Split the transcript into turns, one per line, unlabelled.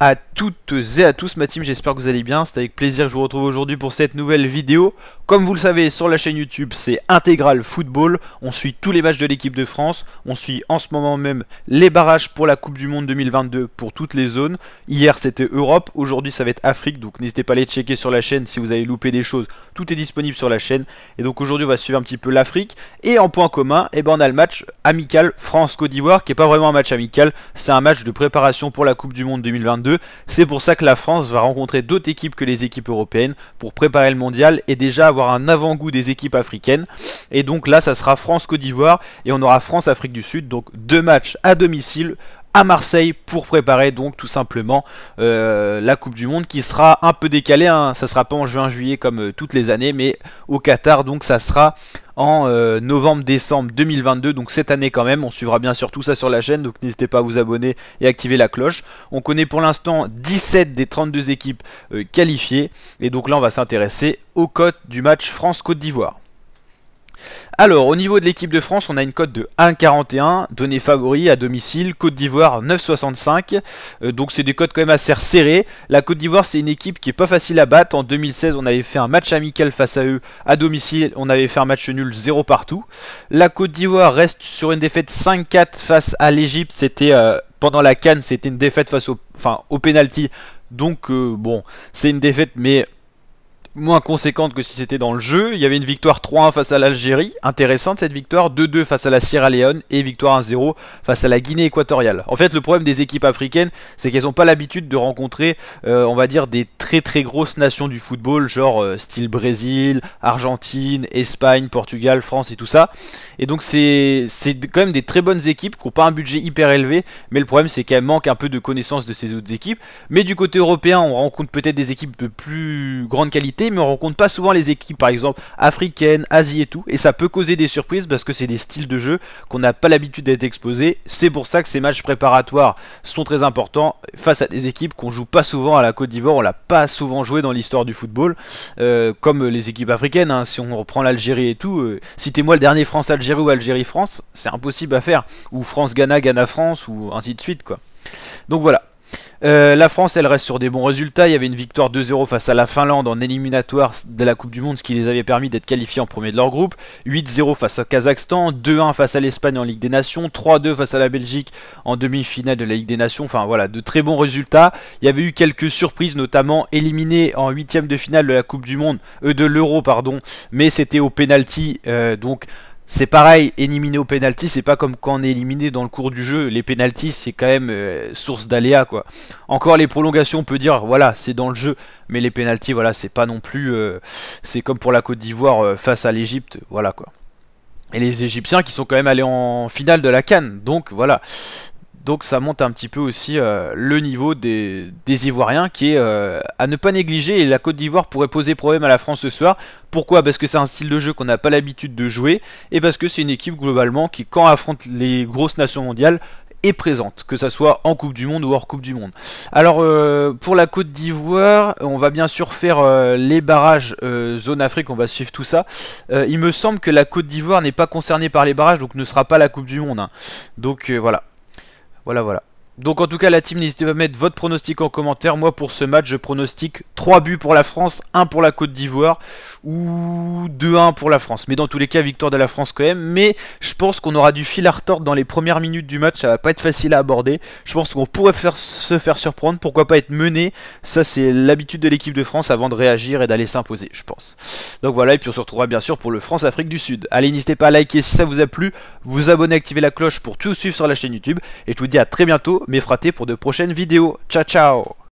à toutes et à tous ma team, j'espère que vous allez bien. C'est avec plaisir que je vous retrouve aujourd'hui pour cette nouvelle vidéo. Comme vous le savez, sur la chaîne YouTube, c'est Intégral Football. On suit tous les matchs de l'équipe de France. On suit en ce moment même les barrages pour la Coupe du Monde 2022 pour toutes les zones. Hier c'était Europe, aujourd'hui ça va être Afrique, donc n'hésitez pas à aller checker sur la chaîne si vous avez loupé des choses. Tout est disponible sur la chaîne. Et donc aujourd'hui on va suivre un petit peu l'Afrique. Et en point commun, on a le match amical France-Côte d'Ivoire, qui n'est pas vraiment un match amical, c'est un match de préparation pour la Coupe du Monde 2022. C'est pour ça que la France va rencontrer d'autres équipes que les équipes européennes pour préparer le mondial et déjà avoir un avant-goût des équipes africaines. Et donc là ça sera France-Côte d'Ivoire et on aura France-Afrique du Sud, donc deux matchs à domicile à Marseille pour préparer donc tout simplement la Coupe du Monde qui sera un peu décalée, hein. Ça sera pas en juin-juillet comme toutes les années mais au Qatar, donc ça sera en novembre-décembre 2022, donc cette année quand même. On suivra bien sûr tout ça sur la chaîne, donc n'hésitez pas à vous abonner et activer la cloche. On connaît pour l'instant 17 des 32 équipes qualifiées et donc là on va s'intéresser aux cotes du match France-Côte d'Ivoire. Alors au niveau de l'équipe de France, on a une cote de 1,41, donné favori à domicile, Côte d'Ivoire 9,65, donc c'est des cotes quand même assez serrées. La Côte d'Ivoire c'est une équipe qui est pas facile à battre. En 2016 on avait fait un match amical face à eux à domicile, on avait fait un match nul 0 partout. La Côte d'Ivoire reste sur une défaite 5-4 face à l'Égypte, c'était pendant la CAN, c'était une défaite face au penalty, donc bon c'est une défaite mais moins conséquente que si c'était dans le jeu. Il y avait une victoire 3-1 face à l'Algérie, intéressante cette victoire, 2-2 face à la Sierra Leone et victoire 1-0 face à la Guinée équatoriale. En fait le problème des équipes africaines c'est qu'elles n'ont pas l'habitude de rencontrer on va dire des très grosses nations du football, genre style Brésil, Argentine, Espagne, Portugal, France et tout ça. Et donc c'est quand même des très bonnes équipes qui n'ont pas un budget hyper élevé, mais le problème c'est qu'elles manquent un peu de connaissance de ces autres équipes. Mais du côté européen on rencontre peut-être des équipes de plus grande qualité, mais on rencontre pas souvent les équipes par exemple africaines, Asie et tout, et ça peut causer des surprises parce que c'est des styles de jeu qu'on n'a pas l'habitude d'être exposés. C'est pour ça que ces matchs préparatoires sont très importants face à des équipes qu'on joue pas souvent. À la Côte d'Ivoire on l'a pas souvent joué dans l'histoire du football, comme les équipes africaines, hein. Si on reprend l'Algérie et tout, citez-moi le dernier France-Algérie ou Algérie-France, c'est impossible à faire, ou France-Ghana, Ghana-France, ou ainsi de suite quoi. Donc voilà. La France elle reste sur des bons résultats. Il y avait une victoire 2-0 face à la Finlande en éliminatoire de la Coupe du Monde, ce qui les avait permis d'être qualifiés en premier de leur groupe. 8-0 face au Kazakhstan, 2-1 face à l'Espagne en Ligue des Nations, 3-2 face à la Belgique en demi-finale de la Ligue des Nations. Enfin voilà, de très bons résultats. Il y avait eu quelques surprises, notamment éliminé en 8ème de finale de la Coupe du Monde, de l'Euro pardon, mais c'était au penalty, donc c'est pareil, éliminé au penalty, c'est pas comme quand on est éliminé dans le cours du jeu. Les penalties c'est quand même source d'aléas quoi. Encore les prolongations on peut dire voilà c'est dans le jeu, mais les penalties voilà c'est pas non plus, c'est comme pour la Côte d'Ivoire face à l'Égypte, voilà quoi. Et les Égyptiens qui sont quand même allés en finale de la CAN, donc voilà. Donc ça monte un petit peu aussi le niveau des Ivoiriens qui est à ne pas négliger, et la Côte d'Ivoire pourrait poser problème à la France ce soir. Pourquoi? Parce que c'est un style de jeu qu'on n'a pas l'habitude de jouer, et parce que c'est une équipe globalement qui, quand affronte les grosses nations mondiales, est présente, que ça soit en Coupe du Monde ou hors Coupe du Monde. Alors pour la Côte d'Ivoire, on va bien sûr faire les barrages zone Afrique, on va suivre tout ça. Il me semble que la Côte d'Ivoire n'est pas concernée par les barrages, donc ne sera pas la Coupe du Monde, hein. Donc voilà. Voilà. Donc en tout cas la team, n'hésitez pas à mettre votre pronostic en commentaire. Moi pour ce match je pronostique 3 buts pour la France, 1 pour la Côte d'Ivoire, ou 2-1 pour la France. Mais dans tous les cas victoire de la France quand même. Mais je pense qu'on aura du fil à retordre dans les premières minutes du match, ça va pas être facile à aborder. Je pense qu'on pourrait se faire surprendre, pourquoi pas être mené. Ça c'est l'habitude de l'équipe de France avant de réagir et d'aller s'imposer je pense. Donc voilà, et puis on se retrouvera bien sûr pour le France-Afrique du Sud. Allez, n'hésitez pas à liker si ça vous a plu, vous abonner, activer la cloche pour tout suivre sur la chaîne YouTube. Et je vous dis à très bientôt, mes fratés, pour de prochaines vidéos. Ciao ciao.